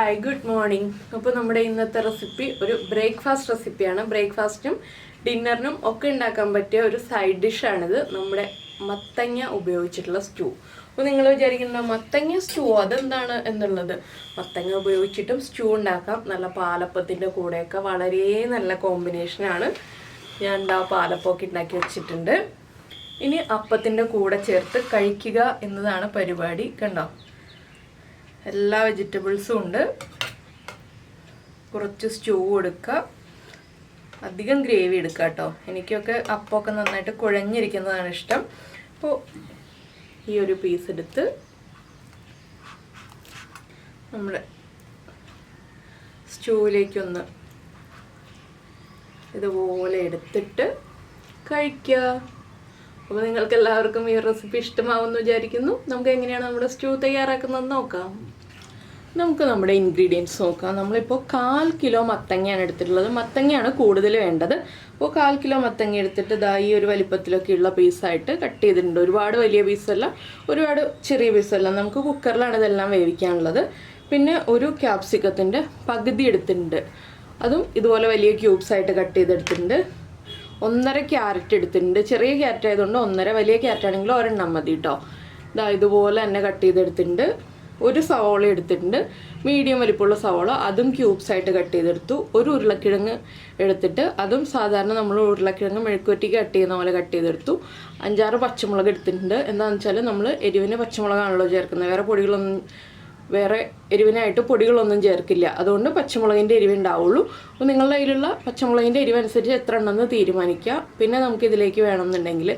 Hi good morning. അപ്പോൾ നമ്മുടെ ഇന്നത്തെ റെസിപ്പി ഒരു ബ്രേക്ക്ഫാസ്റ്റ് റെസിപ്പിയാണ്. ബ്രേക്ക്ഫാസ്റ്റും ഡിന്നറിനും ഒക്കെ ഉണ്ടാക്കാൻ പറ്റിയ ഒരു സൈഡ് ഡിഷാണിത്. നമ്മുടെ മത്തങ്ങ ഉപയോഗിച്ചിട്ടുള്ള സ്റ്റൂ. അപ്പോൾ നിങ്ങൾ വിചാരിക്കുന്ന മത്തങ്ങ സ്റ്റൂ അതെന്താണ് എന്നുള്ളത്. മത്തങ്ങ ഉപയോഗിച്ചിട്ടും സ്റ്റൂ ഉണ്ടാക്കാം. നല്ല പാലപ്പത്തിൻ്റെ കൂടെയൊക്കെ വളരെ നല്ല കോമ്പിനേഷനാണ്. ഞാൻ പാലപ്പമൊക്കെ ഉണ്ടാക്കി വെച്ചിട്ടുണ്ട്. ഇനി അപ്പത്തിൻ്റെ കൂടെ ചേർത്ത് കഴിക്കുക എന്നതാണ് പരിപാടി. കണ്ടോ, എല്ലാ വെജിറ്റബിൾസും ഉണ്ട്. കുറച്ച് സ്റ്റൂ എടുക്കുക, അധികം ഗ്രേവി എടുക്കുക കേട്ടോ. എനിക്കൊക്കെ അപ്പമൊക്കെ നന്നായിട്ട് കുഴഞ്ഞിരിക്കുന്നതാണ് ഇഷ്ടം. അപ്പോൾ ഈ ഒരു പീസ് എടുത്ത് നമ്മുടെ സ്റ്റൂവിലേക്കൊന്ന് ഇതുപോലെ എടുത്തിട്ട് കഴിക്കുക. അപ്പോൾ നിങ്ങൾക്ക് എല്ലാവർക്കും ഈ റെസിപ്പി ഇഷ്ടമാവുമെന്ന് വിചാരിക്കുന്നു. നമുക്ക് എങ്ങനെയാണ് നമ്മുടെ സ്റ്റൂ തയ്യാറാക്കുന്നതെന്ന് നോക്കാം. നമുക്ക് നമ്മുടെ ഇൻഗ്രീഡിയൻസ് നോക്കാം. നമ്മളിപ്പോൾ 1/4 കിലോ മത്തങ്ങയാണ് എടുത്തിട്ടുള്ളത്. മത്തങ്ങയാണ് കൂടുതൽ വേണ്ടത്. അപ്പോൾ 1/4 കിലോ മത്തങ്ങ എടുത്തിട്ട് ഇതാ ഈ ഒരു വലിപ്പത്തിലൊക്കെയുള്ള പീസായിട്ട് കട്ട് ചെയ്തിട്ടുണ്ട്. ഒരുപാട് വലിയ പീസല്ല, ഒരുപാട് ചെറിയ പീസല്ല. നമുക്ക് കുക്കറിലാണ് ഇതെല്ലാം വേവിക്കാനുള്ളത്. പിന്നെ ഒരു ക്യാപ്സിക്കത്തിൻ്റെ പകുതി എടുത്തിട്ടുണ്ട്. അതും ഇതുപോലെ വലിയ ക്യൂബ്സായിട്ട് കട്ട് ചെയ്തെടുത്തിട്ടുണ്ട്. 1.5 ക്യാരറ്റ് എടുത്തിട്ടുണ്ട്. ചെറിയ ക്യാരറ്റ് ആയതുകൊണ്ട് 1.5, വലിയ ക്യാരറ്റ് ആണെങ്കിൽ 1 മതി കേട്ടോ. ഇതാ ഇതുപോലെ തന്നെ കട്ട് ചെയ്തെടുത്തിട്ടുണ്ട്. ഒരു സവോള എടുത്തിട്ടുണ്ട്, മീഡിയം വലിപ്പമുള്ള സവോള, അതും ക്യൂബ്സായിട്ട് കട്ട് ചെയ്തെടുത്തു. ഒരു ഉരുളക്കിഴങ്ങ് എടുത്തിട്ട് അതും സാധാരണ നമ്മൾ ഉരുളക്കിഴങ്ങ് മെഴുക്കുവരട്ടിക്ക് കട്ട് ചെയ്യുന്ന പോലെ കട്ട് ചെയ്തെടുത്തു. 5-6 പച്ചമുളക് എടുത്തിട്ടുണ്ട്. എന്താണെന്ന് വെച്ചാൽ നമ്മൾ എരിവിന് പച്ചമുളകാണല്ലോ ചേർക്കുന്നത്. വേറെ എരിവിനായിട്ട് പൊടികളൊന്നും ചേർക്കില്ല. അതുകൊണ്ട് പച്ചമുളകിൻ്റെ എരിവ് ഉണ്ടാവുള്ളൂ. അപ്പോൾ നിങ്ങളുടെ കയ്യിലുള്ള പച്ചമുളകിൻ്റെ എരിവനുസരിച്ച് എത്ര ഉണ്ടെന്ന് തീരുമാനിക്കുക. പിന്നെ നമുക്കിതിലേക്ക് വേണമെന്നുണ്ടെങ്കിൽ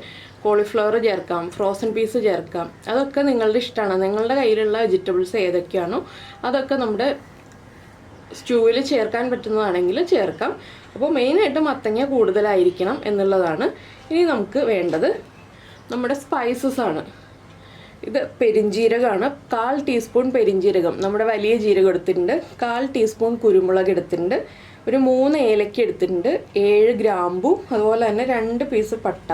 കോളിഫ്ലവർ ചേർക്കാം, ഫ്രോസൺ പീസ് ചേർക്കാം. അതൊക്കെ നിങ്ങളുടെ ഇഷ്ടമാണ്. നിങ്ങളുടെ കയ്യിലുള്ള വെജിറ്റബിൾസ് ഏതൊക്കെയാണോ അതൊക്കെ നമ്മുടെ സ്റ്റൂവിൽ ചേർക്കാൻ പറ്റുന്നതാണെങ്കിൽ ചേർക്കാം. അപ്പോൾ മെയിനായിട്ട് മത്തങ്ങ കൂടുതലായിരിക്കണം എന്നുള്ളതാണ്. ഇനി നമുക്ക് വേണ്ടത് നമ്മുടെ സ്പൈസസ് ആണ്. ഇത് പെരിഞ്ജീരകമാണ്. 1/4 ടീസ്പൂൺ പെരിഞ്ജീരകം, നമ്മുടെ വലിയ ജീരകം എടുത്തിട്ടുണ്ട്. 1/4 ടീസ്പൂൺ കുരുമുളക് എടുത്തിട്ടുണ്ട്. ഒരു 3 ഏലക്ക എടുത്തിട്ടുണ്ട്. 7 ഗ്രാമ്പു, അതുപോലെ തന്നെ 2 പീസ് പട്ട.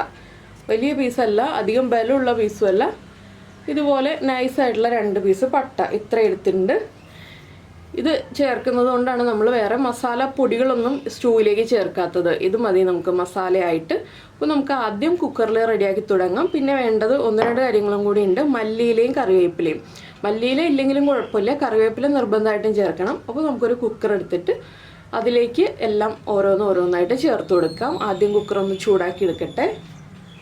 വലിയ പീസല്ല, അധികം ബലമുള്ള പീസും അല്ല. ഇതുപോലെ നൈസായിട്ടുള്ള 2 പീസ് പട്ട ഇത്ര എടുത്തിട്ടുണ്ട്. ഇത് ചേർക്കുന്നത് കൊണ്ടാണ് നമ്മൾ വേറെ മസാല പൊടികളൊന്നും സ്റ്റൂവിലേക്ക് ചേർക്കാത്തത്. ഇത് മതി നമുക്ക് മസാലയായിട്ട്. അപ്പോൾ നമുക്ക് ആദ്യം കുക്കറിൽ റെഡിയാക്കി തുടങ്ങാം. പിന്നെ വേണ്ടത് 1-2 കാര്യങ്ങളും കൂടി ഉണ്ട്. മല്ലിയിലയും കറിവേപ്പിലയും. മല്ലിയില ഇല്ലെങ്കിലും കുഴപ്പമില്ല, കറിവേപ്പില നിർബന്ധമായിട്ടും ചേർക്കണം. അപ്പോൾ നമുക്കൊരു കുക്കർ എടുത്തിട്ട് അതിലേക്ക് എല്ലാം ഓരോന്നായിട്ട് ചേർത്ത് കൊടുക്കാം. ആദ്യം കുക്കർ ഒന്ന് ചൂടാക്കി എടുക്കട്ടെ.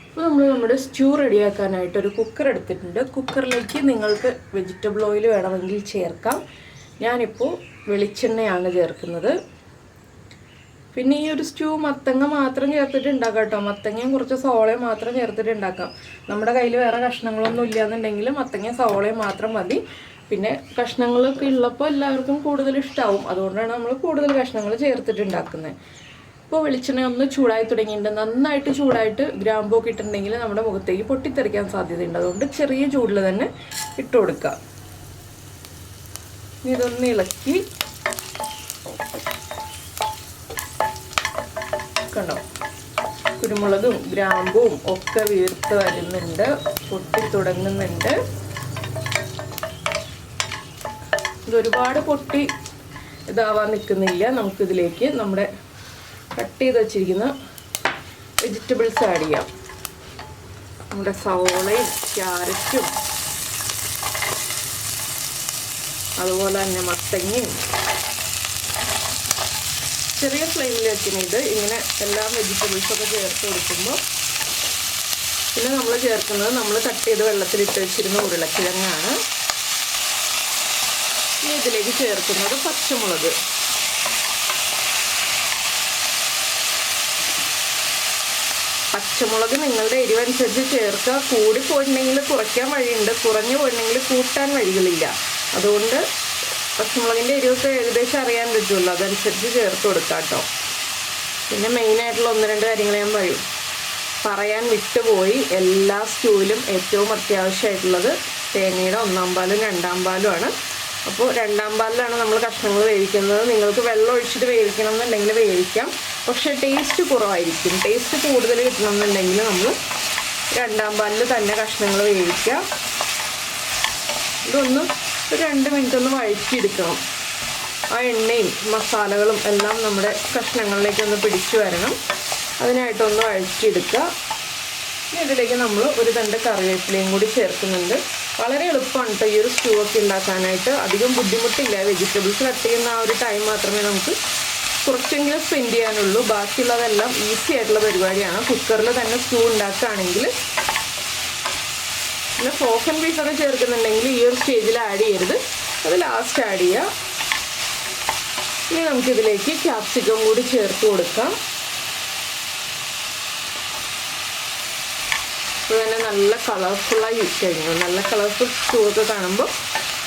അപ്പോൾ നമ്മൾ നമ്മുടെ സ്റ്റൂ റെഡിയാക്കാനായിട്ട് ഒരു കുക്കർ എടുത്തിട്ടുണ്ട്. കുക്കറിലേക്ക് നിങ്ങൾക്ക് വെജിറ്റബിൾ ഓയിൽ വേണമെങ്കിൽ ചേർക്കാം. ഞാനിപ്പോൾ വെളിച്ചെണ്ണയാണ് ചേർക്കുന്നത്. പിന്നെ ഈ ഒരു സ്റ്റൂ മത്തങ്ങ മാത്രം ചേർത്തിട്ട് ഉണ്ടാക്കാം കേട്ടോ. മത്തങ്ങയും കുറച്ച് സവോളയും മാത്രം ചേർത്തിട്ട് ഉണ്ടാക്കാം. നമ്മുടെ കയ്യിൽ വേറെ കഷ്ണങ്ങളൊന്നും ഇല്ലയെന്നുണ്ടെങ്കിൽ മത്തങ്ങ സവോളയും മാത്രം മതി. പിന്നെ കഷ്ണങ്ങളൊക്കെ ഉള്ളപ്പോൾ എല്ലാവർക്കും കൂടുതൽ ഇഷ്ടമാവും. അതുകൊണ്ടാണ് നമ്മൾ കൂടുതൽ കഷ്ണങ്ങൾ ചേർത്തിട്ട് ഉണ്ടാക്കുന്നത്. ഇപ്പോൾ വെളിച്ചെണ്ണ ഒന്ന് ചൂടായി തുടങ്ങിയിട്ടുണ്ട്. നന്നായിട്ട് ചൂടായിട്ട് ഗ്രാമ്പൊക്കെ ഇട്ടിട്ടുണ്ടെങ്കിൽ നമ്മുടെ മുഖത്തേക്ക് പൊട്ടിത്തെറിക്കാൻ സാധ്യതയുണ്ട്. അതുകൊണ്ട് ചെറിയ ചൂടിൽ തന്നെ ഇട്ട് കൊടുക്കുക. ഇതൊന്ന് ഇളക്കി കണ്ടോ, കുരുമുളകും ഗ്രാമ്പും ഒക്കെ വീർത്ത് വരുന്നുണ്ട്, പൊട്ടി തുടങ്ങുന്നുണ്ട്. ഇതൊരുപാട് പൊട്ടി ഇതാവാൻ നിൽക്കുന്നില്ല. നമുക്കിതിലേക്ക് നമ്മുടെ കട്ട് ചെയ്ത് വച്ചിരിക്കുന്ന വെജിറ്റബിൾസ് ആഡ് ചെയ്യാം. നമ്മുടെ സവോളയും ക്യാരറ്റും അതുപോലെ തന്നെ മത്തങ്ങയും ചെറിയ ഫ്ലെയിമിൽ വെക്കുന്നത്. ഇങ്ങനെ എല്ലാ വെജിറ്റബിൾസൊക്കെ ചേർത്ത് കൊടുക്കുമ്പോൾ പിന്നെ നമ്മൾ ചേർക്കുന്നത് നമ്മൾ കട്ട് ചെയ്ത് വെള്ളത്തിലിട്ട് വെച്ചിരുന്ന ഉരുളക്കിഴങ്ങാണ്. ഇനി ഇതിലേക്ക് ചേർക്കുന്നത് പച്ചമുളക്. പച്ചമുളക് നിങ്ങളുടെ എരിവനുസരിച്ച് ചേർക്കുക. കൂടിപ്പോയിട്ടുണ്ടെങ്കിൽ കുറയ്ക്കാൻ വഴിയുണ്ട്, കുറഞ്ഞു പോയിട്ടുണ്ടെങ്കിൽ കൂട്ടാൻ വഴികളില്ല. അതുകൊണ്ട് പച്ചമുളകിൻ്റെ എരിവൊക്കെ ഏകദേശം അറിയാൻ പറ്റുമല്ലോ, അതനുസരിച്ച് ചേർത്ത് കൊടുക്കാം കേട്ടോ. പിന്നെ മെയിനായിട്ടുള്ള 1-2 കാര്യങ്ങൾ ഞാൻ പറയാൻ വിട്ടുപോയി. എല്ലാ സ്റ്റൂവിലും ഏറ്റവും അത്യാവശ്യമായിട്ടുള്ളത് തേങ്ങയുടെ 1-ാം പാലും 2-ാം പാലുമാണ്. അപ്പോൾ 2-ാം പാലിലാണ് നമ്മൾ കഷ്ണങ്ങൾ വേവിക്കുന്നത്. നിങ്ങൾക്ക് വെള്ളം ഒഴിച്ചിട്ട് വേവിക്കണം എന്നുണ്ടെങ്കിൽ വേവിക്കാം. പക്ഷേ ടേസ്റ്റ് കുറവായിരിക്കും. ടേസ്റ്റ് കൂടുതൽ കിട്ടണം എന്നുണ്ടെങ്കിൽ നമ്മൾ 2-ാം പാലിൽ തന്നെ കഷ്ണങ്ങൾ വേവിക്കുക. ഇതൊന്ന് ഒരു 2 മിനിറ്റ് ഒന്ന് വഴറ്റിയെടുക്കണം. ആ എണ്ണയും മസാലകളും എല്ലാം നമ്മുടെ കഷ്ണങ്ങളിലേക്കൊന്ന് പിടിച്ചു വരണം. അതിനായിട്ടൊന്ന് വഴറ്റിയെടുക്കുക. ഇനി ഇതിലേക്ക് നമ്മൾ ഒരു തണ്ട് കറിവേപ്പിലയും കൂടി ചേർക്കുന്നുണ്ട്. വളരെ എളുപ്പമാണ് കേട്ടോ ഈ ഒരു സ്റ്റൂ ഒക്കെ ഉണ്ടാക്കാനായിട്ട്. അധികം ബുദ്ധിമുട്ടില്ല. വെജിറ്റബിൾസ് കട്ട് ചെയ്യുന്ന ആ ഒരു ടൈം മാത്രമേ നമുക്ക് കുറച്ചെങ്കിലും സ്പെൻഡ് ചെയ്യാനുള്ളൂ. ബാക്കിയുള്ളതെല്ലാം ഈസി ആയിട്ടുള്ള പരിപാടിയാണ്. കുക്കറിൽ തന്നെ സ്റ്റൂ ഉണ്ടാക്കുകയാണെങ്കിൽ. പിന്നെ ഫ്രോസൺ ബീഫൊക്കെ ചേർക്കുന്നുണ്ടെങ്കിൽ ഈ ഒരു സ്റ്റേജിൽ ആഡ് ചെയ്യരുത്, അത് ലാസ്റ്റ് ആഡ് ചെയ്യുക. ഇനി നമുക്കിതിലേക്ക് ക്യാപ്സിക്കം കൂടി ചേർത്ത് കൊടുക്കാം. ഇപ്പോൾ തന്നെ നല്ല കളർഫുള്ളായി കഴിഞ്ഞു. നല്ല കളർഫുൾ സ്റ്റൂ ഒക്കെ കാണുമ്പോൾ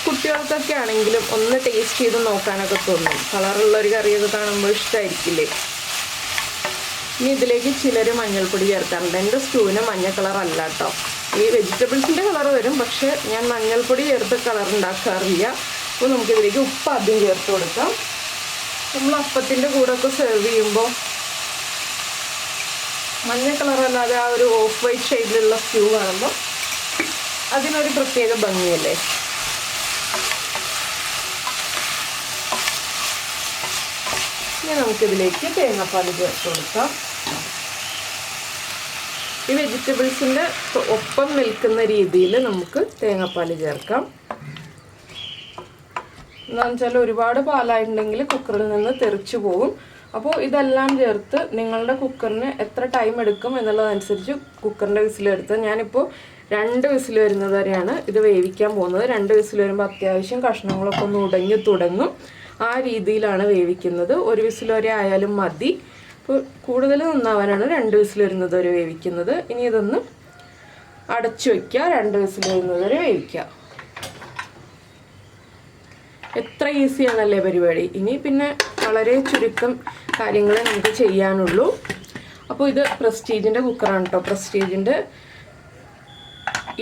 കുട്ടികൾക്കൊക്കെ ആണെങ്കിലും ഒന്ന് ടേസ്റ്റ് ചെയ്ത് നോക്കാനൊക്കെ തോന്നും. കളറുള്ളൊരു കറിയൊക്കെ കാണുമ്പോൾ ഇഷ്ടമായിരിക്കില്ലേ. ഇനി ഇതിലേക്ക് ചിലർ മഞ്ഞൾപ്പൊടി ചേർക്കാറുണ്ട്. എൻ്റെ സ്റ്റൂവിന് മഞ്ഞ കളർ അല്ല കേട്ടോ. ഈ വെജിറ്റബിൾസിൻ്റെ കളർ വരും, പക്ഷേ ഞാൻ മഞ്ഞൾപ്പൊടി ചേർത്ത് കളർ ഉണ്ടാക്കാറില്ല. അപ്പോൾ നമുക്കിതിലേക്ക് ഉപ്പ് ആദ്യം ചേർത്ത് കൊടുക്കാം. നമ്മൾ അപ്പത്തിൻ്റെ കൂടെയൊക്കെ സെർവ് ചെയ്യുമ്പോൾ മഞ്ഞ കളറല്ലാതെ ആ ഒരു ഓഫ് വൈറ്റ് ഷെയ്ഡിലുള്ള സ്റ്റൂ കാണുമ്പോൾ അതിനൊരു പ്രത്യേക ഭംഗിയല്ലേ. ഇനി നമുക്കിതിലേക്ക് തേങ്ങാപ്പാൽ ചേർത്ത് കൊടുക്കാം. ഈ വെജിറ്റബിൾസിൻ്റെ ഒപ്പം നിൽക്കുന്ന രീതിയിൽ നമുക്ക് തേങ്ങാപ്പാൽ ചേർക്കാം. എന്താണെന്ന് വെച്ചാൽ ഒരുപാട് പാലായിട്ടുണ്ടെങ്കിൽ കുക്കറിൽ നിന്ന് തെറിച്ചു പോകും. അപ്പോൾ ഇതെല്ലാം ചേർത്ത് നിങ്ങളുടെ കുക്കറിന് എത്ര ടൈം എടുക്കും എന്നുള്ളതനുസരിച്ച് കുക്കറിൻ്റെ വിസിലെടുത്ത് ഞാനിപ്പോൾ 2 വിസിൽ വരുന്നത് വരെയാണ് ഇത് വേവിക്കാൻ പോകുന്നത്. 2 വിസിൽ വരുമ്പോൾ അത്യാവശ്യം കഷ്ണങ്ങളൊക്കെ ഒന്ന് ഉടഞ്ഞു തുടങ്ങും. ആ രീതിയിലാണ് വേവിക്കുന്നത്. 1 വിസിൽ വരെ ആയാലും മതി. അപ്പോൾ കൂടുതൽ നന്നാവാനാണ് 2 വിസിൽ വരുന്നത് വരെ വേവിക്കുന്നത്. ഇനി ഇതൊന്ന് അടച്ചു വയ്ക്കുക. 2 വിസിൽ വരുന്നത് വരെ വേവിക്കുക. എത്ര ഈസിയാണല്ലേ പരിപാടി. ഇനി പിന്നെ വളരെ ചുരുക്കം കാര്യങ്ങളെ നമുക്ക് ചെയ്യാനുള്ളൂ. അപ്പോൾ ഇത് പ്രസ്റ്റീജിൻ്റെ കുക്കറാണ് കേട്ടോ. പ്രസ്റ്റീജിൻ്റെ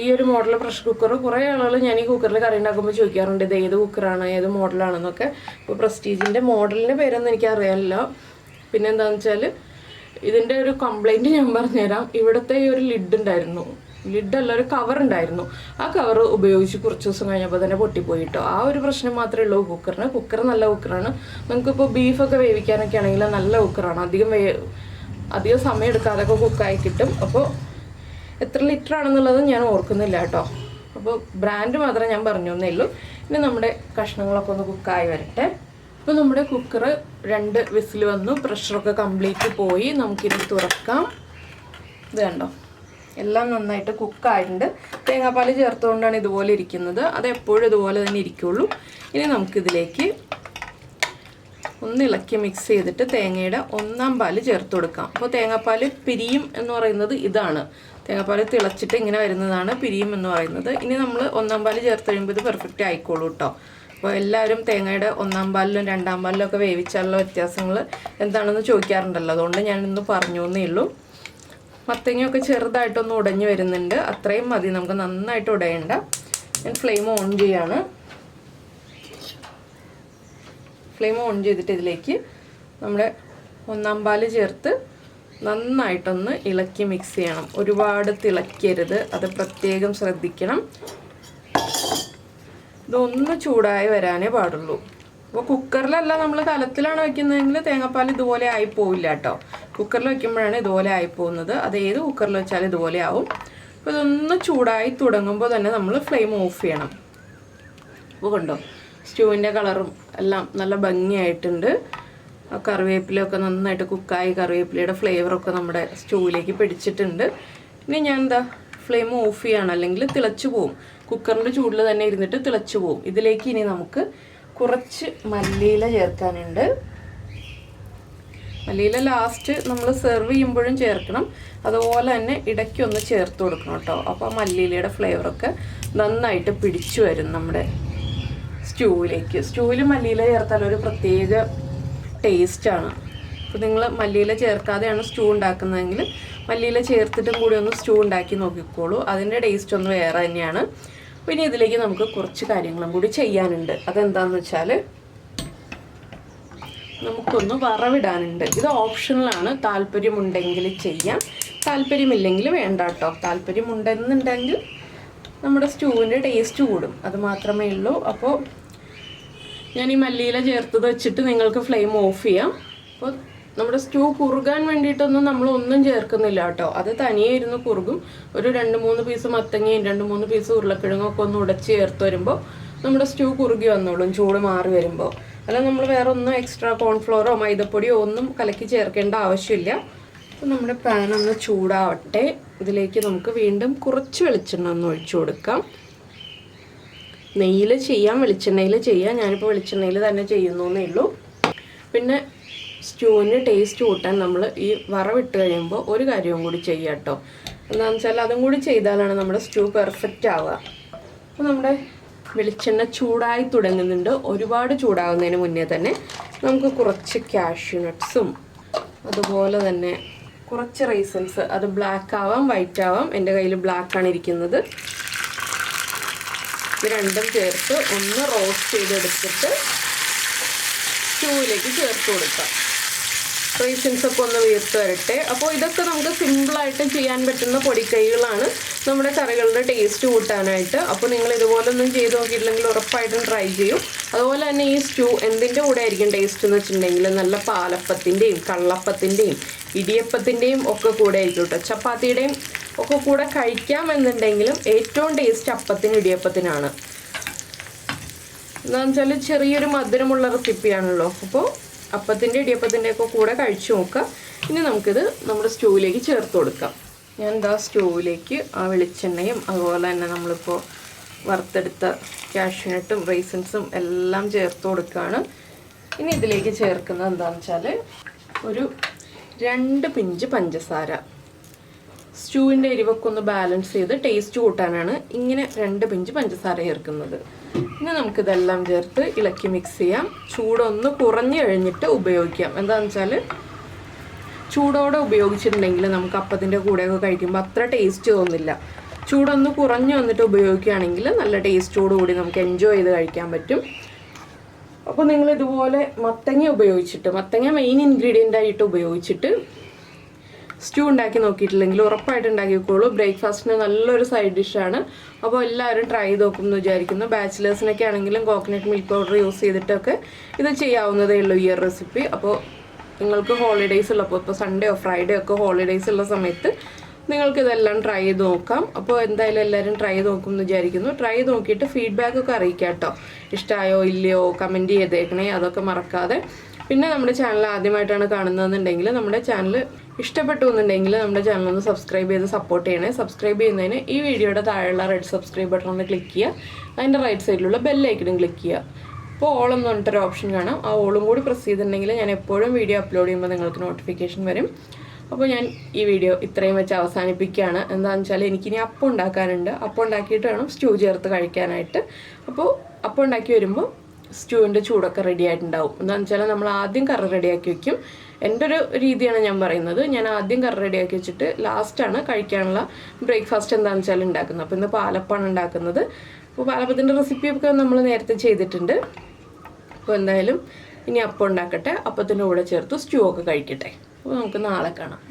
ഈ ഒരു മോഡൽ പ്രഷർ കുക്കർ കുറേ ആളുകൾ ഞാൻ ഈ കുക്കറിൽ കറി ഉണ്ടാക്കുമ്പോൾ ചോദിക്കാറുണ്ട് ഇത് ഏത് കുക്കറാണ്, ഏത് മോഡലാണെന്നൊക്കെ. അപ്പോൾ പ്രസ്റ്റീജിൻ്റെ മോഡലിൻ്റെ പേരൊന്നും എനിക്കറിയാനില്ല. പിന്നെ എന്താണെന്ന് വെച്ചാൽ ഇതിൻ്റെ ഒരു കംപ്ലൈൻറ്റ് ഞാൻ പറഞ്ഞുതരാം. ഇവിടുത്തെ ഈ ഒരു ലിഡ് ഉണ്ടായിരുന്നു, ലിഡല്ല ഒരു കവർ ഉണ്ടായിരുന്നു. ആ കവർ ഉപയോഗിച്ച് കുറച്ച് ദിവസം കഴിഞ്ഞപ്പോൾ തന്നെ പൊട്ടിപ്പോയിട്ടോ. ആ ഒരു പ്രശ്നം മാത്രമേ ഉള്ളൂ കുക്കറിന്. കുക്കർ നല്ല കുക്കറാണ്. നമുക്കിപ്പോൾ ബീഫൊക്കെ വേവിക്കാനൊക്കെ ആണെങ്കിൽ നല്ല കുക്കറാണ്. അധികം സമയം എടുക്കാതൊക്കെ കുക്കായി കിട്ടും. അപ്പോൾ എത്ര ലിറ്റർ ആണെന്നുള്ളത് ഞാൻ ഓർക്കുന്നില്ല കേട്ടോ. അപ്പോൾ ബ്രാൻഡ് മാത്രമേ ഞാൻ പറഞ്ഞേ ഉള്ളൂ. ഇനി നമ്മുടെ കഷ്ണങ്ങളൊക്കെ ഒന്ന് കുക്കായി വരട്ടെ. ഇപ്പോൾ നമ്മുടെ കുക്കർ 2 വിസിൽ വന്നു. പ്രഷറൊക്കെ കംപ്ലീറ്റ് പോയി. നമുക്കിത് തുറക്കാം. ഇത് കണ്ടോ, എല്ലാം നന്നായിട്ട് കുക്കായിട്ടുണ്ട്. തേങ്ങാപ്പാൽ ചേർത്തുകൊണ്ടാണ് ഇതുപോലെ ഇരിക്കുന്നത്. അത് എപ്പോഴും ഇതുപോലെ തന്നെ ഇരിക്കുള്ളൂ. ഇനി നമുക്കിതിലേക്ക് ഒന്ന് ഇളക്കി മിക്സ് ചെയ്തിട്ട് തേങ്ങയുടെ 1-ാം പാൽ ചേർത്ത് കൊടുക്കാം. അപ്പോൾ തേങ്ങാപ്പാൽ പിരിയും എന്ന് പറയുന്നത് ഇതാണ്. തേങ്ങാപ്പാൽ തിളച്ചിട്ട് ഇങ്ങനെ വരുന്നതാണ് പിരിയും എന്ന് പറയുന്നത്. ഇനി നമ്മൾ 1-ാം പാൽ ചേർത്ത് കഴിയുമ്പോൾ ഇത് പെർഫെക്റ്റ് ആയിക്കോളൂ കേട്ടോ. അപ്പോൾ എല്ലാവരും തേങ്ങയുടെ 1-ാം പാലിലും 2-ാം പാലിലും ഒക്കെ വേവിച്ചാലുള്ള വ്യത്യാസങ്ങൾ എന്താണെന്ന് ചോദിക്കാറുണ്ടല്ലോ. അതുകൊണ്ട് ഞാനിന്ന് പറഞ്ഞു എന്നേ ഉള്ളൂ. മത്തങ്ങയൊക്കെ ചെറുതായിട്ടൊന്ന് ഉടഞ്ഞു വരുന്നുണ്ട്. അത്രയും മതി, നമുക്ക് നന്നായിട്ട് ഉടയണ്ട. ഞാൻ ഫ്ലെയിം ഓൺ ചെയ്യാണ്. ഫ്ലെയിം ഓൺ ചെയ്തിട്ട് ഇതിലേക്ക് നമ്മുടെ 1-ാം പാൽ ചേർത്ത് നന്നായിട്ടൊന്ന് ഇളക്കി മിക്സ് ചെയ്യണം. ഒരുപാട് തിളക്കരുത്, അത് പ്രത്യേകം ശ്രദ്ധിക്കണം. ഇതൊന്ന് ചൂടായി വരാനേ പാടുള്ളൂ. അപ്പോൾ കുക്കറിലല്ല, നമ്മൾ കലത്തിലാണ് വയ്ക്കുന്നതെങ്കിൽ തേങ്ങാപ്പാൽ ഇതുപോലെ ആയിപ്പോവില്ല കേട്ടോ. കുക്കറിൽ വയ്ക്കുമ്പോഴാണ് ഇതുപോലെ ആയിപ്പോകുന്നത്. അത് ഏത് കുക്കറിൽ വെച്ചാലും ഇതുപോലെ ആവും. അപ്പോൾ ഇതൊന്ന് ചൂടായി തുടങ്ങുമ്പോൾ തന്നെ നമ്മൾ ഫ്ലെയിം ഓഫ് ചെയ്യണം. അപ്പോൾ കണ്ടോ, സ്റ്റൂവിൻ്റെ കളറും എല്ലാം നല്ല ഭംഗിയായിട്ടുണ്ട്. ആ കറിവേപ്പിലൊക്കെ നന്നായിട്ട് കുക്കായി കറിവേപ്പിലയുടെ ഫ്ലേവറൊക്കെ നമ്മുടെ സ്റ്റൂവിലേക്ക് പിടിച്ചിട്ടുണ്ട്. ഇനി ഞാൻ ഫ്ലെയിം ഓഫ് ചെയ്യണം, അല്ലെങ്കിൽ തിളച്ചു പോവും. കുക്കറിൻ്റെ ചൂടിൽ തന്നെ ഇരുന്നിട്ട് തിളച്ചു പോവും. ഇതിലേക്ക് ഇനി നമുക്ക് കുറച്ച് മല്ലിയില ചേർക്കാനുണ്ട്. മല്ലിയില ലാസ്റ്റ് നമ്മൾ സെർവ് ചെയ്യുമ്പോഴും ചേർക്കണം. അതുപോലെ തന്നെ ഇടയ്ക്കൊന്ന് ചേർത്ത് കൊടുക്കണം കേട്ടോ. അപ്പോൾ മല്ലിയിലയുടെ ഫ്ലേവറൊക്കെ നന്നായിട്ട് പിടിച്ചു വരും നമ്മുടെ സ്റ്റൂവിലേക്ക്. സ്റ്റൂവിൽ മല്ലിയില ചേർത്താൽ ഒരു പ്രത്യേക ടേസ്റ്റാണ്. അപ്പോൾ നിങ്ങൾ മല്ലിയില ചേർക്കാതെയാണ് സ്റ്റൂ ഉണ്ടാക്കുന്നതെങ്കിൽ മല്ലിയില ചേർത്തിട്ടും കൂടി ഒന്ന് സ്റ്റൂ ഉണ്ടാക്കി നോക്കിക്കോളൂ. അതിൻ്റെ ടേസ്റ്റ് ഒന്ന് വേറെ തന്നെയാണ്. പിന്നെ ഇതിലേക്ക് നമുക്ക് കുറച്ച് കാര്യങ്ങളും കൂടി ചെയ്യാനുണ്ട്. അതെന്താണെന്ന് വെച്ചാൽ നമുക്കൊന്ന് വറവിടാനുണ്ട്. ഇത് ഓപ്ഷണലാണ്. താല്പര്യമുണ്ടെങ്കിൽ ചെയ്യാം, താല്പര്യമില്ലെങ്കിൽ വേണ്ട കേട്ടോ. താല്പര്യമുണ്ടെന്നുണ്ടെങ്കിൽ നമ്മുടെ സ്റ്റൂവിൻ്റെ ടേസ്റ്റ് കൂടും, അത് മാത്രമേ ഉള്ളൂ. അപ്പോൾ ഞാൻ ഈ മല്ലിയില ചേർത്തത് വെച്ചിട്ട് നിങ്ങൾക്ക് ഫ്ലെയിം ഓഫ് ചെയ്യാം. അപ്പോൾ നമ്മുടെ സ്റ്റൂ കുറുകാൻ വേണ്ടിയിട്ടൊന്നും നമ്മളൊന്നും ചേർക്കുന്നില്ല കേട്ടോ. അത് തനിയെ ഇരുന്ന് കുറുകും. ഒരു 2-3 പീസ് മത്തങ്ങയും 2-3 പീസ് ഉരുളക്കിഴങ്ങൊക്കെ ഒന്ന് ഉടച്ച് ചേർത്ത് വരുമ്പോൾ നമ്മുടെ സ്റ്റൂ കുറുകി വന്നോളും ചൂട് മാറി വരുമ്പോൾ. അല്ല നമ്മൾ വേറെ ഒന്നും എക്സ്ട്രാ കോൺഫ്ലോറോ മൈദപ്പൊടിയോ ഒന്നും കലക്കി ചേർക്കേണ്ട ആവശ്യമില്ല. അപ്പോൾ നമ്മുടെ പാൻ ഒന്ന് ചൂടാവട്ടെ. ഇതിലേക്ക് നമുക്ക് വീണ്ടും കുറച്ച് വെളിച്ചെണ്ണ ഒന്ന് ഒഴിച്ചു കൊടുക്കാം. നെയ്യിൽ ചെയ്യാം, വെളിച്ചെണ്ണയിൽ ചെയ്യാം. ഞാനിപ്പോൾ വെളിച്ചെണ്ണയിൽ തന്നെ ചെയ്യുന്നേ ഉള്ളൂ. പിന്നെ സ്റ്റൂവിന് ടേസ്റ്റ് കൂട്ടാൻ നമ്മൾ ഈ വറവിട്ട് കഴിയുമ്പോൾ ഒരു കാര്യവും കൂടി ചെയ്യാം കേട്ടോ. എന്താണെന്ന് വെച്ചാൽ അതും കൂടി ചെയ്താലാണ് നമ്മുടെ സ്റ്റൂ പെർഫെക്റ്റ് ആവുക. അപ്പോൾ നമ്മുടെ വെളിച്ചെണ്ണ ചൂടായി തുടങ്ങുന്നുണ്ട്. ഒരുപാട് ചൂടാകുന്നതിന് മുന്നേ തന്നെ നമുക്ക് കുറച്ച് കാഷ്യൂ നട്ട്സും അതുപോലെ തന്നെ കുറച്ച് റൈസൻസ്, അത് ബ്ലാക്ക് ആവാം വൈറ്റ് ആവാം. എൻ്റെ കയ്യിൽ ബ്ലാക്കാണ് ഇരിക്കുന്നത്. ഇത് രണ്ടും ചേർത്ത് ഒന്ന് റോസ്റ്റ് ചെയ്തെടുത്തിട്ട് സ്റ്റൂവിലേക്ക് ചേർത്ത് കൊടുക്കാം. റൈസൻസൊക്കെ ഒന്ന് വീർത്ത് വരട്ടെ. അപ്പോൾ ഇതൊക്കെ നമുക്ക് സിമ്പിളായിട്ട് ചെയ്യാൻ പറ്റുന്ന പൊടിക്കൈകളാണ് നമ്മുടെ കറികളുടെ ടേസ്റ്റ് കൂട്ടാനായിട്ട്. അപ്പോൾ നിങ്ങൾ ഇതുപോലൊന്നും ചെയ്ത് നോക്കിയിട്ടില്ലെങ്കിൽ ഉറപ്പായിട്ടും ട്രൈ ചെയ്യും. അതുപോലെ തന്നെ ഈ സ്റ്റൂ എന്തിൻ്റെ കൂടെ ആയിരിക്കും ടേസ്റ്റ് എന്ന് വെച്ചിട്ടുണ്ടെങ്കിൽ നല്ല പാലപ്പത്തിൻ്റെയും കള്ളപ്പത്തിൻ്റെയും ഇടിയപ്പത്തിൻ്റെയും ഒക്കെ കൂടെ ആയിരിക്കും കേട്ടോ. ചപ്പാത്തിയുടെയും ഒക്കെ കൂടെ കഴിക്കാമെന്നുണ്ടെങ്കിലും ഏറ്റവും ടേസ്റ്റ് അപ്പത്തിന് ഇടിയപ്പത്തിനാണ്. എന്താണെന്ന് വെച്ചാൽ ചെറിയൊരു മധുരമുള്ള റെസിപ്പിയാണല്ലോ. അപ്പോൾ അപ്പത്തിൻ്റെ ഇടിയപ്പത്തിൻ്റെ ഒക്കെ കൂടെ കഴിച്ചു നോക്കുക. ഇനി നമുക്കിത് നമ്മുടെ സ്റ്റൂവിലേക്ക് ചേർത്ത് കൊടുക്കാം. ഞാൻ എന്താ സ്റ്റൂവിലേക്ക് ആ വെളിച്ചെണ്ണയും അതുപോലെ തന്നെ നമ്മളിപ്പോൾ വറുത്തെടുത്ത കാഷ്യൂനട്ടും റൈസൻസും എല്ലാം ചേർത്ത് കൊടുക്കുകയാണ്. ഇനി ഇതിലേക്ക് ചേർക്കുന്നത് എന്താണെന്ന് വെച്ചാൽ ഒരു 2 പിഞ്ച് പഞ്ചസാര. സ്റ്റൂവിൻ്റെ എരിവൊക്കെ ഒന്ന് ബാലൻസ് ചെയ്ത് ടേസ്റ്റ് കൂട്ടാനാണ് ഇങ്ങനെ 2 പിഞ്ച് പഞ്ചസാര ചേർക്കുന്നത്. ഇനി നമുക്കിതെല്ലാം ചേർത്ത് ഇളക്കി മിക്സ് ചെയ്യാം. ചൂടൊന്ന് കുറഞ്ഞു കഴിഞ്ഞിട്ട് ഉപയോഗിക്കാം. എന്താണെന്ന് വെച്ചാൽ ചൂടോടെ ഉപയോഗിച്ചിട്ടുണ്ടെങ്കിൽ നമുക്ക് അപ്പത്തിൻ്റെ കൂടെയൊക്കെ കഴിക്കുമ്പോൾ അത്ര ടേസ്റ്റ് തോന്നില്ല. ചൂടൊന്ന് കുറഞ്ഞു വന്നിട്ട് ഉപയോഗിക്കുകയാണെങ്കിൽ നല്ല ടേസ്റ്റോടുകൂടി നമുക്ക് എൻജോയ് ചെയ്ത് കഴിക്കാൻ പറ്റും. അപ്പോൾ നിങ്ങൾ ഇതുപോലെ മത്തങ്ങ മെയിൻ ഇൻഗ്രീഡിയൻ്റ് ആയിട്ട് ഉപയോഗിച്ചിട്ട് സ്റ്റൂ ഉണ്ടാക്കി നോക്കിയിട്ടില്ലെങ്കിൽ ഉറപ്പായിട്ട് ഉണ്ടാക്കിക്കോളൂ. ബ്രേക്ക്ഫാസ്റ്റിന് നല്ലൊരു സൈഡ് ഡിഷാണ്. അപ്പോൾ എല്ലാവരും ട്രൈ ചെയ്ത് നോക്കും എന്ന് വിചാരിക്കുന്നു. ബാച്ചിലേഴ്സിനൊക്കെ ആണെങ്കിലും കോക്കനട്ട് മിൽക്ക് പൗഡർ യൂസ് ചെയ്തിട്ടൊക്കെ ഇത് ചെയ്യാവുന്നതേ ഉള്ളൂ ഈ ഒരു റെസിപ്പി. അപ്പോൾ നിങ്ങൾക്ക് ഹോളിഡേയ്സ് ഉള്ളപ്പോൾ ഇപ്പോൾ സൺഡേയോ ഫ്രൈഡേ ഒക്കെ ഹോളിഡേയ്സ് ഉള്ള സമയത്ത് നിങ്ങൾക്കിതെല്ലാം ട്രൈ ചെയ്ത് നോക്കാം. അപ്പോൾ എന്തായാലും എല്ലാവരും ട്രൈ ചെയ്ത് നോക്കും എന്ന് വിചാരിക്കുന്നു. ട്രൈ ചെയ്ത് നോക്കിയിട്ട് ഫീഡ്ബാക്കൊക്കെ അറിയിക്കാം കേട്ടോ. ഇഷ്ടമായോ ഇല്ലയോ കമൻറ്റ് ചെയ്തേക്കണേ, അതൊക്കെ മറക്കാതെ. പിന്നെ നമ്മുടെ ചാനൽ ആദ്യമായിട്ടാണ് കാണുന്നതെന്നുണ്ടെങ്കിൽ നമ്മുടെ ചാനൽ ഇഷ്ടപ്പെട്ടു എന്നുണ്ടെങ്കിൽ നമ്മുടെ ചാനൽ ഒന്ന് സബ്സ്ക്രൈബ് ചെയ്ത് സപ്പോർട്ട് ചെയ്യണേ. സബ്സ്ക്രൈബ് ചെയ്യുന്നതിന് ഈ വീഡിയോയുടെ താഴെയുള്ള റെഡ് സബ്സ്ക്രൈബ് ബട്ടൺ ഒന്ന് ക്ലിക്ക് ചെയ്യുക. അതിൻ്റെ റൈറ്റ് സൈഡിലുള്ള ബെല്ലൈക്കണും ക്ലിക്ക് ചെയ്യുക. അപ്പോൾ ഓൾ എന്ന് പറഞ്ഞിട്ടൊരു ഓപ്ഷൻ കാണാം. ആ ഓളും കൂടി പ്രസ് ചെയ്തിട്ടുണ്ടെങ്കിൽ ഞാൻ എപ്പോഴും വീഡിയോ അപ്ലോഡ് ചെയ്യുമ്പോൾ നിങ്ങൾക്ക് നോട്ടിഫിക്കേഷൻ വരും. അപ്പോൾ ഞാൻ ഈ വീഡിയോ ഇത്രയും വെച്ച് അവസാനിപ്പിക്കുകയാണ്. എന്താണെന്ന് വെച്ചാൽ എനിക്കിനി അപ്പം ഉണ്ടാക്കാനുണ്ട്. അപ്പം ഉണ്ടാക്കിയിട്ട് വേണം സ്റ്റൂ ചേർത്ത് കഴിക്കാനായിട്ട്. അപ്പോൾ അപ്പം ഉണ്ടാക്കി വരുമ്പോൾ സ്റ്റൂവിൻ്റെ ചൂടൊക്കെ റെഡി ആയിട്ടുണ്ടാവും. എന്താണെന്ന് വെച്ചാൽ നമ്മൾ ആദ്യം കറി റെഡിയാക്കി വെക്കും. എൻ്റെ ഒരു രീതിയാണ് ഞാൻ പറയുന്നത്. ഞാൻ ആദ്യം കറി റെഡിയാക്കി വെച്ചിട്ട് ലാസ്റ്റാണ് കഴിക്കാനുള്ള ബ്രേക്ക്ഫാസ്റ്റ് എന്താണെന്ന് വെച്ചാൽ ഉണ്ടാക്കുന്നത്. അപ്പോൾ ഇന്ന് പാലപ്പമാണ് ഉണ്ടാക്കുന്നത്. അപ്പോൾ പാലപ്പത്തിൻ്റെ റെസിപ്പിയൊക്കെ നമ്മൾ നേരത്തെ ചെയ്തിട്ടുണ്ട്. അപ്പോൾ എന്തായാലും ഇനി അപ്പം ഉണ്ടാക്കട്ടെ. അപ്പത്തിൻ്റെ കൂടെ ചേർത്ത് സ്റ്റൂ ഒക്കെ കഴിക്കട്ടെ. അപ്പോൾ നമുക്ക് നാളെ കാണാം.